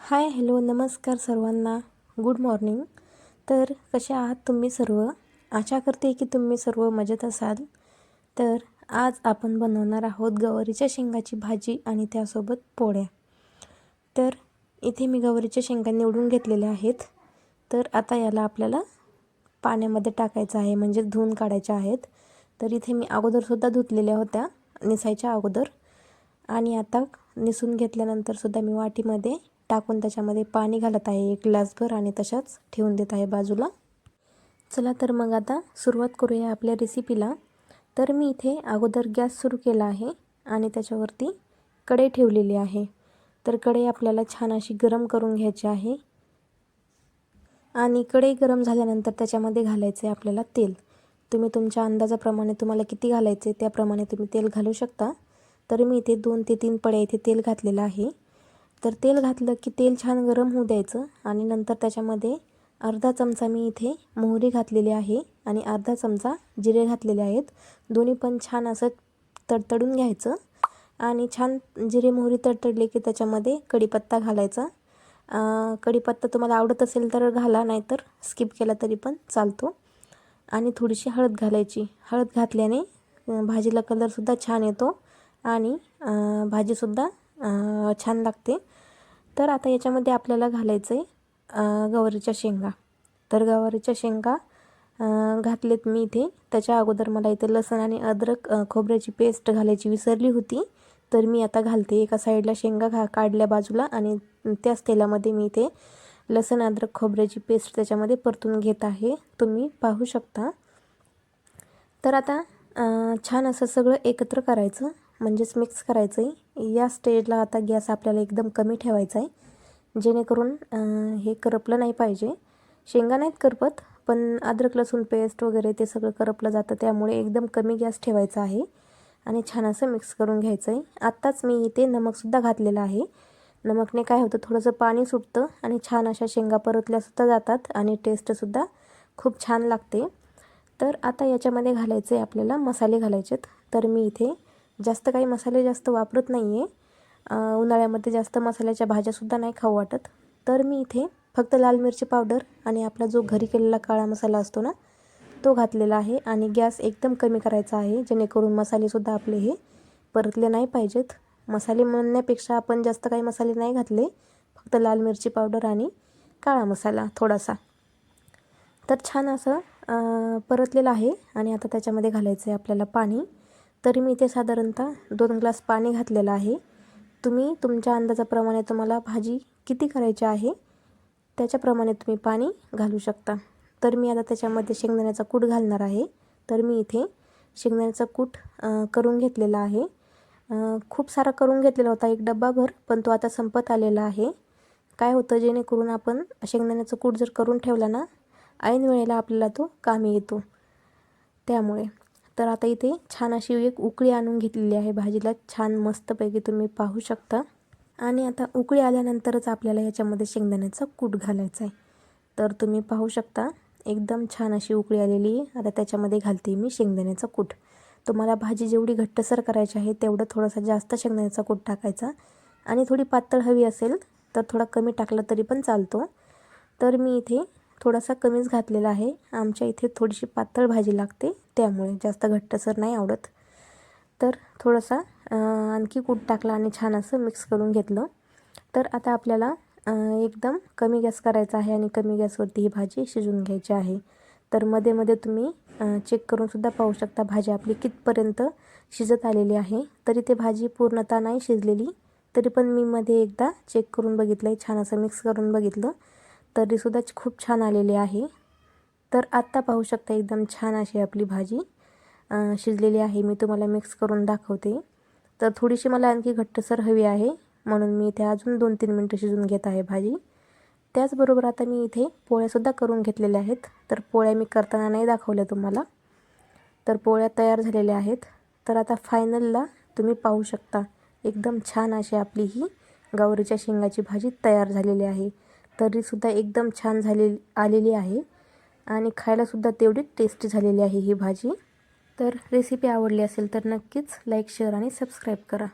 Hi hello नमस्कार सर्वांना. Good morning. तर कसे आहात तुम्ही सर्व? आशा करते की तुम्ही सर्व मजेत असाल. तर आज आपण बनवणार आहोत गवारीच्या शेंगाची भाजी आणि त्यासोबत पोळ्या. तर इथे मी गवारीच्या शेंगा निवडून घेतलेल्या आहेत. तर आता याला आपल्याला पाण्यामध्ये टाकायचं आहे, म्हणजे धुवून काढायच्या आहेत. तर इथे मी अगोदरसुद्धा धुतलेल्या होत्या निसायच्या अगोदर, आणि आता निसून घेतल्यानंतरसुद्धा मी वाटीमध्ये टाकून त्याच्यामध्ये पाणी घालत आहे 1 ग्लासभर, आणि तशाच ठेवून देत आहे बाजूला. चला तर मग आता सुरुवात करूया आपल्या रेसिपीला. तर मी इथे अगोदर गॅस सुरू केला आहे आणि त्याच्यावरती कढई ठेवलेली आहे. तर कढई आपल्याला छान अशी गरम करून घ्यायची आहे, आणि कढई गरम झाल्यानंतर त्याच्यामध्ये घालायचे आपल्याला तेल. तुम्ही तुमच्या अंदाजाप्रमाणे तुम्हाला किती घालायचे त्याप्रमाणे तुम्ही तेल घालू शकता. तर मी इथे 2 ते 3 पळ्या इथे तेल घातलेलं आहे. तर तेल घातलं की तेल छान गरम होऊ द्यायचं, आणि नंतर त्याच्यामध्ये अर्धा चमचा मी इथे मोहरी घातलेली आहे आणि अर्धा चमचा जिरे घातलेले आहेत. दोन्ही पण छान असं तडतडून घ्यायचं, आणि छान जिरे मोहरी तडतडले की त्याच्यामध्ये कढीपत्ता घालायचा. कढीपत्ता तुम्हाला आवडत असेल तर घाला, नाहीतर स्किप केला तरी पण चालतो. आणि थोडीशी हळद घालायची. हळद घातल्याने भाजीला कलरसुद्धा छान येतो आणि भाजीसुद्धा छान लागते. तर आता याच्यामध्ये आपल्याला घालायचं आहे गवारीच्या शेंगा. तर गवारीच्या शेंगा घातलेत मी इथे. त्याच्या अगोदर मला इथे लसूण आणि अद्रक खोबऱ्याची पेस्ट घालायची विसरली होती, तर मी आता घालते. एका साईडला शेंगा काढल्या बाजूला, आणि त्याच तेलामध्ये मी इथे लसूण अद्रक खोबऱ्याची पेस्ट त्याच्यामध्ये परतून घेत आहे, तुम्ही पाहू शकता. तर आता छान असं सगळं एकत्र करायचं, म्हणजेच मिक्स करायचं आहे. या स्टेजला आता गॅस आपल्याला एकदम कमी ठेवायचा आहे, जेणेकरून हे करपलं नाही पाहिजे. शेंगा नाहीत करपत, पण अद्रक लसूण पेस्ट वगैरे ते सगळं करपलं जातं, त्यामुळे एकदम कमी गॅस ठेवायचा आहे आणि छान असं मिक्स करून घ्यायचं आहे. आत्ताच मी इथे नमकसुद्धा घातलेलं आहे. नमकने काय होतं, थोडंसं पाणी सुटतं आणि छान अशा शेंगा परतल्यासुद्धा जातात आणि टेस्टसुद्धा खूप छान लागते. तर आता याच्यामध्ये घालायचे आपल्याला मसाले घालायचेत. तर मी इथे जास्त काही मसाले जास्त वापरत नाही आहे. उन्हाळ्यामध्ये जास्त मसाल्याच्या भाज्यासुद्धा नाही खाऊ वाटत. तर मी इथे फक्त लाल मिरची पावडर आणि आपला जो घरी केलेला काळा मसाला असतो ना, तो घातलेला आहे. आणि गॅस एकदम कमी करायचा आहे, जेणेकरून मसालेसुद्धा आपले हे परतले नाही पाहिजेत. मसाले म्हणण्यापेक्षा आपण जास्त काही मसाले नाही घातले, फक्त लाल मिरची पावडर आणि काळा मसाला थोडासा. तर छान असं परतलेलं आहे, आणि आता त्याच्यामध्ये घालायचं आहे आपल्याला पाणी. तरी मी इथे साधारणतः 2 ग्लास पाणी घातलेलं आहे. तुम्ही तुमच्या अंदाजाप्रमाणे तुम्हाला भाजी किती करायची आहे त्याच्याप्रमाणे तुम्ही पाणी घालू शकता. तर मी आता त्याच्यामध्ये शेंगदाण्याचा कूट घालणार आहे. तर मी इथे शेंगदाण्याचा कूट करून घेतलेला आहे. खूप सारा करून घेतलेला होता, 1 डब्बाभर, पण तो आता संपत आलेला आहे. काय होतं, जेणेकरून आपण शेंगदाण्याचा कूट जर करून ठेवला ना, ऐन वेळेला आपल्याला तो कामी येतो, त्यामुळे. तर आता इथे छान अशी एक उकळी आणून घेतलेली आहे भाजीला, छान मस्तपैकी तुम्ही पाहू शकता. आणि आता उकळी आल्यानंतरच आपल्याला याच्यामध्ये शेंगदाण्याचा कूट घालायचा आहे. तर तुम्ही पाहू शकता एकदम छान अशी उकळी आलेली आहे. आता त्याच्यामध्ये घालते मी शेंगदाण्याचा कूट. तुम्हाला भाजी जेवढी घट्टसर करायची आहे तेवढं थोडासा जास्त शेंगदाण्याचा कूट टाकायचा, आणि थोडी पातळ हवी असेल तर थोडा कमी टाकला तरी पण चालतो. तर मी इथे थोडासा कमीच घातलेला आहे. आमच्या इथे थोडीशी पातळ भाजी लागते, त्यामुळे जास्त घट्टसर नाही आवडत. तर थोडासा आणखी कूट टाकला आणि छान असं मिक्स करून घेतलं. तर आता आपल्याला एकदम कमी गॅस करायचा आहे, आणि कमी गॅसवरती ही भाजी शिजवून घ्यायची आहे. तर मध्ये मध्ये तुम्ही चेक करूनसुद्धा पाहू शकता भाजी आपली कितपर्यंत शिजत आलेली आहे. तरी ते भाजी पूर्णतः नाही शिजलेली, तरी पण मी मध्ये एकदा चेक करून बघितलं आहे, छान असं मिक्स करून बघितलं, तरीसुद्धा खूप छान आलेली आहे. तर आत्ता पाहू शकता एकदम छान अशी आपली भाजी शिजलेली आहे. मी तुम्हाला मिक्स करून दाखवते. तर थोडीशी मला आणखी घट्टसर हवी आहे, म्हणून मी इथे अजून 2-3 मिनटं शिजवून घेत आहे भाजी. त्याचबरोबर आता मी इथे पोळ्यासुद्धा करून घेतलेल्या आहेत. तर पोळ्या मी करताना नाही दाखवल्या तुम्हाला. तर पोळ्या तयार झालेल्या आहेत. तर आता फायनलला तुम्ही पाहू शकता एकदम छान अशी आपली ही गवारीच्या शेंगाची भाजी तयार झालेली आहे. तरीसुद्धा एकदम छान आलेली आहे, आणि खायलासुद्धा तेवढी टेस्टी झालेली आहे ही भाजी. तर रेसिपी आवडली असेल तर नक्कीच लाईक, शेअर आणि सबस्क्राईब करा.